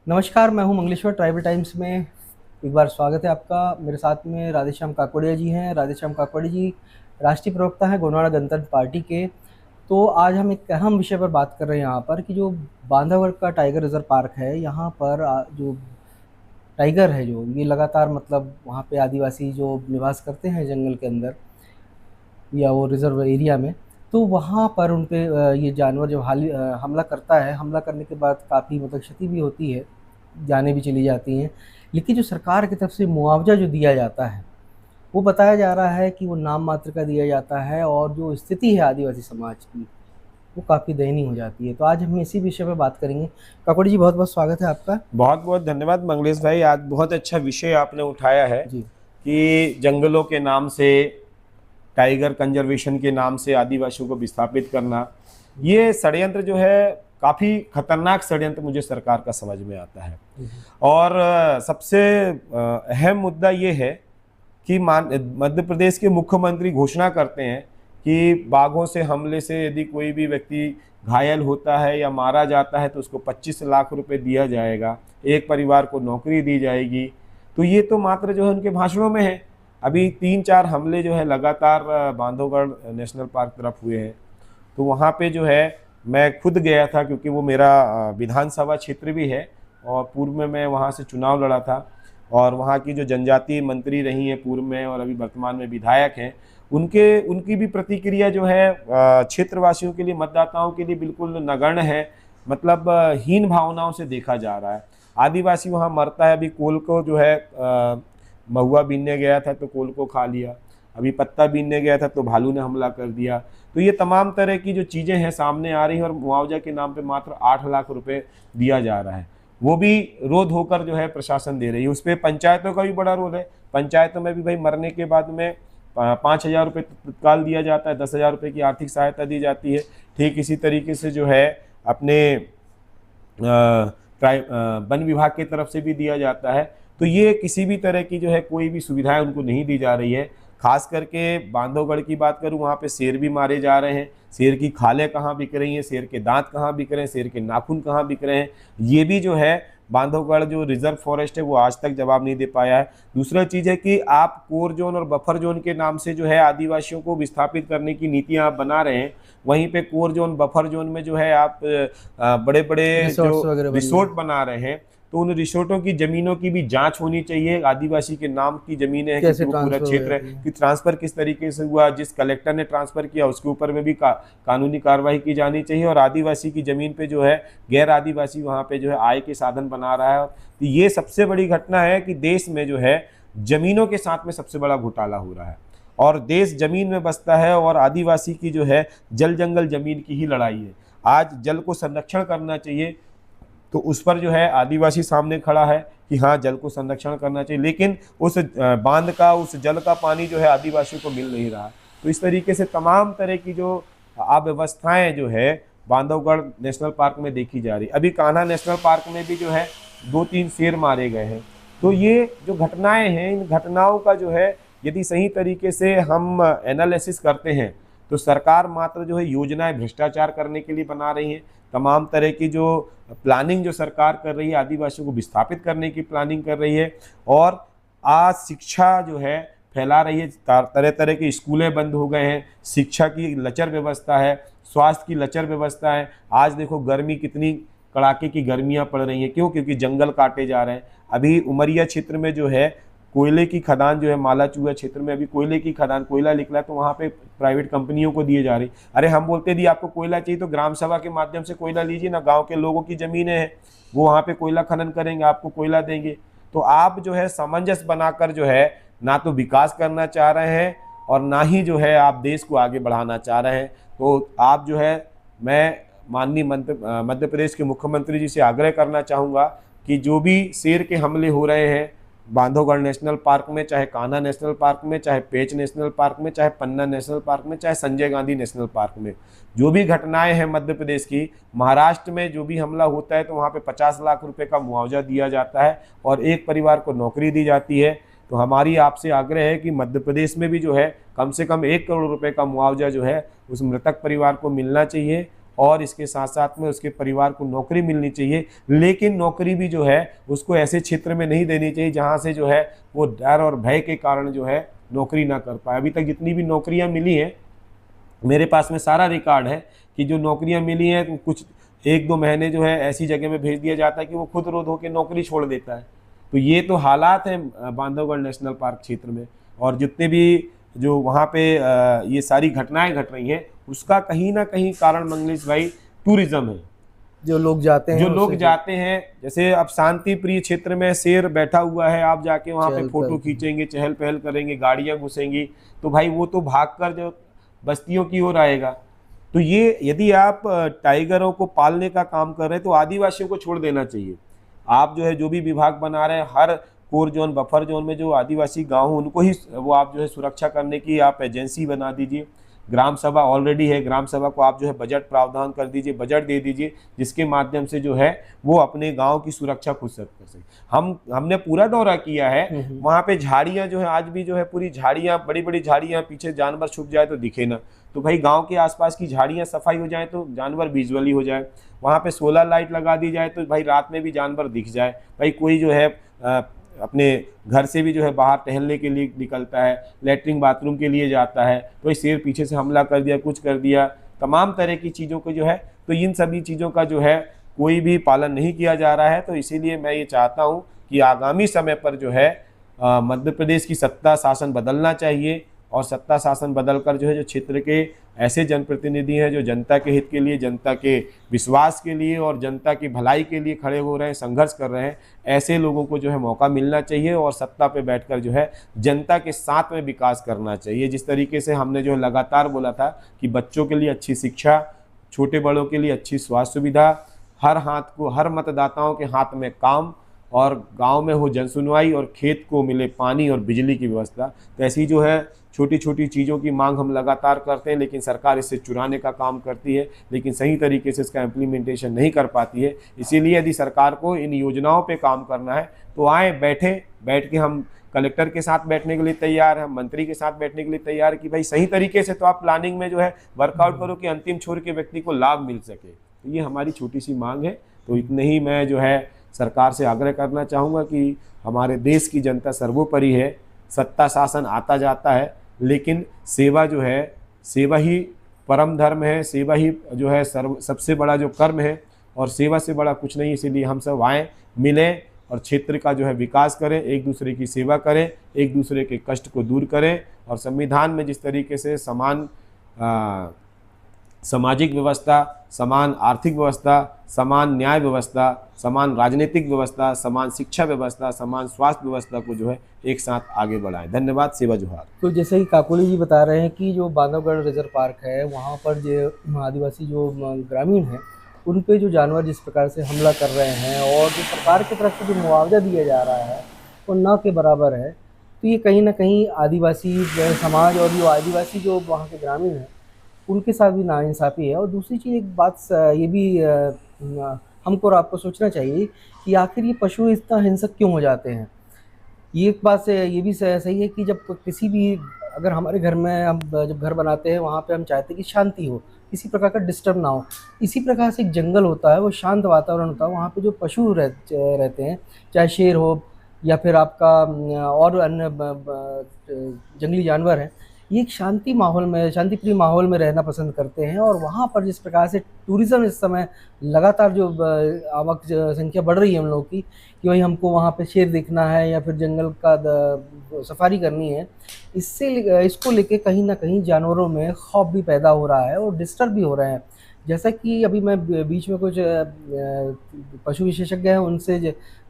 नमस्कार, मैं हूं मंगलेश्वर। ट्राइबल टाइम्स में एक बार स्वागत है आपका। मेरे साथ में राधेश्याम काकड़िया जी हैं। राधेश्याम काकड़िया जी राष्ट्रीय प्रवक्ता हैं गोंडवाना गणतंत्र पार्टी के। तो आज हम एक अहम विषय पर बात कर रहे हैं यहाँ पर कि जो बांधवगढ़ का टाइगर रिजर्व पार्क है, यहाँ पर जो टाइगर है, जो ये लगातार मतलब वहाँ पे आदिवासी जो निवास करते हैं जंगल के अंदर या वो रिजर्व एरिया में, तो वहाँ पर उन पे ये जानवर जब हमला करता है, हमला करने के बाद काफ़ी मतलब क्षति भी होती है, जानें भी चली जाती हैं। लेकिन जो सरकार की तरफ से मुआवज़ा जो दिया जाता है, वो बताया जा रहा है कि वो नाम मात्र का दिया जाता है और जो स्थिति है आदिवासी समाज की, वो काफ़ी दयनीय हो जाती है। तो आज हम इसी विषय पे बात करेंगे। काकोड़ी जी, बहुत-बहुत स्वागत है आपका। बहुत बहुत धन्यवाद मंगलेश भाई। आज बहुत अच्छा विषय आपने उठाया है जी। कि जंगलों के नाम से, टाइगर कंजर्वेशन के नाम से आदिवासियों को विस्थापित करना, ये षड्यंत्र जो है काफ़ी खतरनाक षड्यंत्र मुझे सरकार का समझ में आता है। और सबसे अहम मुद्दा ये है कि मध्य प्रदेश के मुख्यमंत्री घोषणा करते हैं कि बाघों से हमले से यदि कोई भी व्यक्ति घायल होता है या मारा जाता है तो उसको 25 लाख रुपए दिया जाएगा, एक परिवार को नौकरी दी जाएगी। तो ये तो मात्र जो है उनके भाषणों में है। अभी 3-4 हमले जो है लगातार बांधवगढ़ नेशनल पार्क तरफ हुए हैं। तो वहाँ पे जो है मैं खुद गया था, क्योंकि वो मेरा विधानसभा क्षेत्र भी है और पूर्व में मैं वहाँ से चुनाव लड़ा था। और वहाँ की जो जनजातीय मंत्री रही हैं पूर्व में और अभी वर्तमान में विधायक हैं, उनकी भी प्रतिक्रिया जो है क्षेत्रवासियों के लिए, मतदाताओं के लिए बिल्कुल नगण्य है। मतलब हीन भावनाओं से देखा जा रहा है। आदिवासी वहाँ मरता है। अभी कोल को जो है महुआ बीनने गया था तो कोल को खा लिया, अभी पत्ता बीनने गया था तो भालू ने हमला कर दिया। तो ये तमाम तरह की जो चीज़ें हैं सामने आ रही हैं और मुआवजा के नाम पे मात्र 8 लाख रुपए दिया जा रहा है, वो भी रोध होकर जो है प्रशासन दे रही है। उस पर पंचायतों का भी बड़ा रोल है। पंचायतों में भी भाई मरने के बाद में 5,000 रुपये तत्काल दिया जाता है, 10,000 रुपये की आर्थिक सहायता दी जाती है। ठीक इसी तरीके से जो है अपने वन विभाग की तरफ से भी दिया जाता है। तो ये किसी भी तरह की जो है कोई भी सुविधाएं उनको नहीं दी जा रही है। खास करके बांधवगढ़ की बात करूं, वहाँ पे शेर भी मारे जा रहे हैं। शेर की खालें कहाँ बिक रही हैं, शेर के दांत कहाँ बिक रहे हैं, शेर के नाखून कहाँ बिक रहे हैं, ये भी जो है बांधवगढ़ जो रिजर्व फॉरेस्ट है वो आज तक जवाब नहीं दे पाया है। दूसरा चीज़ है कि आप कोर जोन और बफर जोन के नाम से जो है आदिवासियों को विस्थापित करने की नीतियाँ आप बना रहे हैं। वहीं पे कोर जोन बफर जोन में जो है आप बड़े बड़े जो रिसोर्ट बना रहे हैं, तो उन रिसोर्टों की जमीनों की भी जांच होनी चाहिए। आदिवासी के नाम की जमीनें हैं, कैसे वो पूरा ट्रांसफर क्षेत्र है कि ट्रांसफर किस तरीके से हुआ, जिस कलेक्टर ने ट्रांसफर किया उसके ऊपर में भी कानूनी कार्रवाई की जानी चाहिए। और आदिवासी की जमीन पे जो है गैर आदिवासी वहाँ पे जो है आय के साधन बना रहा है। तो ये सबसे बड़ी घटना है कि देश में जो है जमीनों के साथ में सबसे बड़ा घोटाला हो रहा है और देश जमीन में बसता है और आदिवासी की जो है जल जंगल जमीन की ही लड़ाई है। आज जल को संरक्षण करना चाहिए तो उस पर जो है आदिवासी सामने खड़ा है कि हाँ जल को संरक्षण करना चाहिए, लेकिन उस बांध का, उस जल का पानी जो है आदिवासियों को मिल नहीं रहा। तो इस तरीके से तमाम तरह की जो अव्यवस्थाएं जो है बांधवगढ़ नेशनल पार्क में देखी जा रही। अभी कान्हा नेशनल पार्क में भी जो है 2-3 शेर मारे गए हैं। तो ये जो घटनाएं हैं, इन घटनाओं का जो है यदि सही तरीके से हम एनालिसिस करते हैं तो सरकार मात्र जो है योजनाएं भ्रष्टाचार करने के लिए बना रही है। तमाम तरह की जो प्लानिंग जो सरकार कर रही है, आदिवासियों को विस्थापित करने की प्लानिंग कर रही है और आज शिक्षा जो है फैला रही है। तरह तरह के स्कूलें बंद हो गए हैं, शिक्षा की लचर व्यवस्था है, स्वास्थ्य की लचर व्यवस्था है। आज देखो गर्मी कितनी कड़ाके की गर्मियां पड़ रही हैं, क्यों? क्योंकि जंगल काटे जा रहे हैं। अभी उमरिया क्षेत्र में जो है कोयले की खदान जो है, मालाचूआ क्षेत्र में अभी कोयले की खदान, कोयला निकला तो वहाँ पे प्राइवेट कंपनियों को दिए जा रही। अरे हम बोलते दी आपको कोयला चाहिए तो ग्राम सभा के माध्यम से कोयला लीजिए ना, गांव के लोगों की जमीनें हैं, वो वहाँ पे कोयला खनन करेंगे, आपको कोयला देंगे। तो आप जो है सामंजस्य बनाकर जो है ना तो विकास करना चाह रहे हैं और ना ही जो है आप देश को आगे बढ़ाना चाह रहे हैं। तो आप जो है, मैं माननीय मध्य प्रदेश के मुख्यमंत्री जी से आग्रह करना चाहूँगा कि जो भी शेर के हमले हो रहे हैं बांधवगढ़ नेशनल पार्क में, चाहे कान्हा नेशनल पार्क में, चाहे पेंच नेशनल पार्क में, चाहे पन्ना नेशनल पार्क में, चाहे संजय गांधी नेशनल पार्क में, जो भी घटनाएं हैं मध्य प्रदेश की, महाराष्ट्र में जो भी हमला होता है तो वहाँ पे 50 लाख रुपए का मुआवजा दिया जाता है और एक परिवार को नौकरी दी जाती है। तो हमारी आपसे आग्रह है कि मध्य प्रदेश में भी जो है कम से कम 1 करोड़ रुपए का मुआवजा जो है उस मृतक परिवार को मिलना चाहिए और इसके साथ साथ में उसके परिवार को नौकरी मिलनी चाहिए। लेकिन नौकरी भी जो है उसको ऐसे क्षेत्र में नहीं देनी चाहिए जहाँ से जो है वो डर और भय के कारण जो है नौकरी ना कर पाए। अभी तक जितनी भी नौकरियाँ मिली हैं, मेरे पास में सारा रिकॉर्ड है कि जो नौकरियां मिली हैं तो कुछ 1-2 महीने जो है ऐसी जगह में भेज दिया जाता है कि वो खुद रो धो के नौकरी छोड़ देता है। तो ये तो हालात हैं बांधवगढ़ नेशनल पार्क क्षेत्र में। और जितने भी जो वहाँ पे ये सारी घटनाएं घट रही हैं उसका कहीं ना कहीं कारण मंगलेश भाई टूरिज्म है। जो लोग जाते हैं, जो लोग जाते हैं, जैसे अब शांति प्रिय क्षेत्र में शेर बैठा हुआ है, आप जाके वहाँ पे फोटो खींचेंगे, चहल पहल करेंगे, गाड़ियां घुसेंगी, तो भाई वो तो भागकर जो बस्तियों की ओर आएगा। तो ये यदि आप टाइगरों को पालने का काम कर रहे हैं तो आदिवासियों को छोड़ देना चाहिए। आप जो है जो भी विभाग बना रहे हैं, हर कोर जोन बफर जोन में जो आदिवासी गांव हैं उनको ही वो आप जो है सुरक्षा करने की आप एजेंसी बना दीजिए। ग्राम सभा ऑलरेडी है, ग्राम सभा को आप जो है बजट प्रावधान कर दीजिए, बजट दे दीजिए, जिसके माध्यम से जो है वो अपने गांव की सुरक्षा खुद से कर सके। हमने पूरा दौरा किया है, वहाँ पे झाड़ियाँ जो है आज भी जो है पूरी झाड़ियाँ, बड़ी बड़ी झाड़ियाँ, पीछे जानवर छुप जाए तो दिखे ना। तो भाई गांव के आसपास की झाड़ियाँ सफाई हो जाए तो जानवर विजुअली हो जाए। वहाँ पे सोलर लाइट लगा दी जाए तो भाई रात में भी जानवर दिख जाए। भाई कोई जो है अपने घर से भी जो है बाहर टहलने के लिए निकलता है, लेटरिन बाथरूम के लिए जाता है, तो शेर पीछे से हमला कर दिया, कुछ कर दिया, तमाम तरह की चीज़ों को जो है, तो इन सभी चीज़ों का जो है कोई भी पालन नहीं किया जा रहा है। तो इसीलिए मैं ये चाहता हूँ कि आगामी समय पर जो है मध्य प्रदेश की सत्ता शासन बदलना चाहिए और सत्ता शासन बदलकर जो है जो क्षेत्र के ऐसे जनप्रतिनिधि हैं जो जनता के हित के लिए, जनता के विश्वास के लिए और जनता की भलाई के लिए खड़े हो रहे हैं, संघर्ष कर रहे हैं, ऐसे लोगों को जो है मौका मिलना चाहिए और सत्ता पे बैठकर जो है जनता के साथ में विकास करना चाहिए। जिस तरीके से हमने जो लगातार बोला था कि बच्चों के लिए अच्छी शिक्षा, छोटे बड़ों के लिए अच्छी स्वास्थ्य सुविधा, हर मतदाताओं के हाथ में काम और गांव में हो जनसुनवाई और खेत को मिले पानी और बिजली की व्यवस्था। तो ऐसी जो है छोटी छोटी चीज़ों की मांग हम लगातार करते हैं, लेकिन सरकार इससे चुराने का काम करती है, लेकिन सही तरीके से इसका इम्प्लीमेंटेशन नहीं कर पाती है। इसीलिए यदि सरकार को इन योजनाओं पे काम करना है तो आए, बैठ के हम कलेक्टर के साथ बैठने के लिए तैयार हैं, मंत्री के साथ बैठने के लिए तैयार है कि भाई सही तरीके से तो आप प्लानिंग में जो है वर्कआउट करो कि अंतिम छोर के व्यक्ति को लाभ मिल सके। तो ये हमारी छोटी सी मांग है। तो इतने ही मैं जो है सरकार से आग्रह करना चाहूँगा कि हमारे देश की जनता सर्वोपरि है, सत्ता शासन आता जाता है, लेकिन सेवा जो है, सेवा ही परम धर्म है, सेवा ही जो है सबसे बड़ा जो कर्म है और सेवा से बड़ा कुछ नहीं। इसीलिए हम सब आएँ, मिलें और क्षेत्र का जो है विकास करें, एक दूसरे की सेवा करें, एक दूसरे के कष्ट को दूर करें और संविधान में जिस तरीके से समान सामाजिक व्यवस्था, समान आर्थिक व्यवस्था, समान न्याय व्यवस्था, समान राजनीतिक व्यवस्था, समान शिक्षा व्यवस्था, समान स्वास्थ्य व्यवस्था को जो है एक साथ आगे बढ़ाएं। धन्यवाद। सेवा जोहार। तो जैसे ही काकोली जी बता रहे हैं कि जो बांधवगढ़ रिजर्व पार्क है वहाँ पर जो आदिवासी जो ग्रामीण हैं उन पे जो जानवर जिस प्रकार से हमला कर रहे हैं और जो सरकार की तरफ से जो मुआवजा दिया जा रहा है वो न के बराबर है, तो ये कहीं ना कहीं आदिवासी समाज और जो आदिवासी जो वहाँ के ग्रामीण हैं उनके साथ भी नाइंसाफ़ी है। और दूसरी चीज़ एक बात ये भी हमको और आपको सोचना चाहिए कि आखिर ये पशु इतना हिंसक क्यों हो जाते हैं। ये एक बात से ये भी सही है कि जब किसी भी अगर हमारे घर में हम जब घर बनाते हैं वहाँ पे हम चाहते हैं कि शांति हो, किसी प्रकार का डिस्टर्ब ना हो। इसी प्रकार से एक जंगल होता है, वो शांत वातावरण होता है, वहाँ पे जो पशु रहते हैं, चाहे शेर हो या फिर आपका और अन्य जंगली जानवर हैं, ये एक शांति प्रिय माहौल में रहना पसंद करते हैं। और वहाँ पर जिस प्रकार से टूरिज़्म इस समय लगातार जो आवक संख्या बढ़ रही है हम लोगों की कि भाई हमको वहाँ पे शेर देखना है या फिर जंगल का सफारी करनी है, इसको लेके कहीं ना कहीं जानवरों में खौफ भी पैदा हो रहा है और डिस्टर्ब भी हो रहे हैं। जैसा कि अभी मैं बीच में कुछ पशु विशेषज्ञ हैं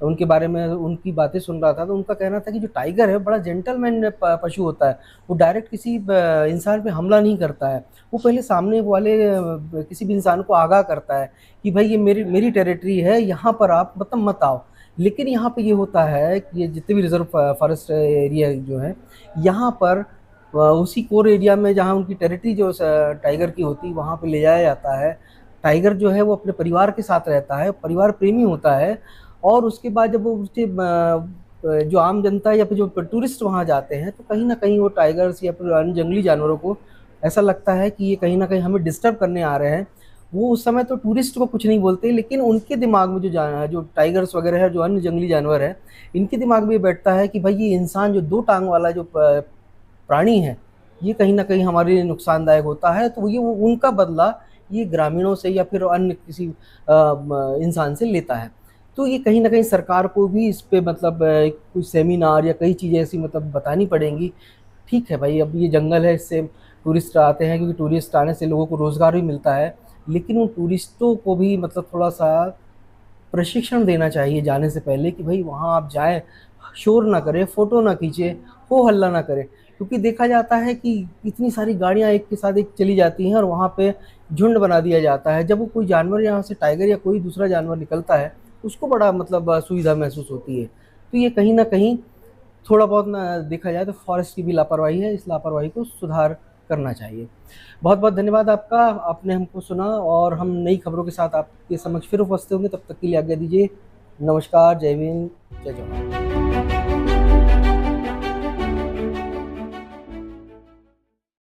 उनके बारे में उनकी बातें सुन रहा था, तो उनका कहना था कि जो टाइगर है बड़ा जेंटलमैन पशु होता है, वो डायरेक्ट किसी इंसान पे हमला नहीं करता है, वो पहले सामने वाले किसी भी इंसान को आगाह करता है कि भाई ये मेरी टेरिटरी है, यहाँ पर आप मत आओ। लेकिन यहाँ पे ये होता है कि ये जितने भी रिजर्व फॉरेस्ट एरिया जो है यहाँ पर उसी कोर एरिया में जहाँ उनकी टेरिटरी जो टाइगर की होती है वहाँ पे ले जाया जाता है। टाइगर जो है वो अपने परिवार के साथ रहता है, परिवार प्रेमी होता है। और उसके बाद जब वो उसके जो आम जनता या फिर जो टूरिस्ट वहाँ जाते हैं तो कहीं ना कहीं वो टाइगर्स या फिर अन्य जंगली जानवरों को ऐसा लगता है कि ये कहीं ना कहीं हमें डिस्टर्ब करने आ रहे हैं वो उस समय तो टूरिस्ट को कुछ नहीं बोलते, लेकिन उनके दिमाग में जो टाइगर्स वगैरह है, जो अन्य जंगली जानवर है, इनके दिमाग में बैठता है कि भाई ये इंसान जो 2 टाँग वाला जो प्राणी है, ये कहीं न कहीं हमारे लिए नुकसानदायक होता है। तो ये वो उनका बदला ये ग्रामीणों से या फिर अन्य किसी इंसान से लेता है। तो ये कहीं न कहीं सरकार को भी इस पे मतलब कोई सेमिनार या कई चीज़ें ऐसी मतलब बतानी पड़ेंगी। ठीक है भाई, अब ये जंगल है, इससे टूरिस्ट आते हैं, क्योंकि टूरिस्ट आने से लोगों को रोज़गार भी मिलता है। लेकिन उन टूरिस्टों को भी मतलब थोड़ा-सा प्रशिक्षण देना चाहिए जाने से पहले कि भाई वहाँ आप जाएँ, शोर ना करें, फ़ोटो ना खींचें, हो हल्ला ना करें। क्योंकि देखा जाता है कि इतनी सारी गाड़ियाँ एक के साथ एक चली जाती हैं और वहाँ पे झुंड बना दिया जाता है। जब वो कोई जानवर यहाँ से टाइगर या कोई दूसरा जानवर निकलता है, उसको बड़ा मतलब असुविधा महसूस होती है। तो ये कहीं न कहीं थोड़ा बहुत ना देखा जाए तो फॉरेस्ट की भी लापरवाही है, इस लापरवाही को सुधार करना चाहिए। बहुत-बहुत धन्यवाद आपका, आपने हमको सुना और हम नई खबरों के साथ आपके समक्ष फिर उपस्थित होंगे, तब तक के लिए आज्ञा दीजिए। नमस्कार, जय हिंद, जय जवाहर।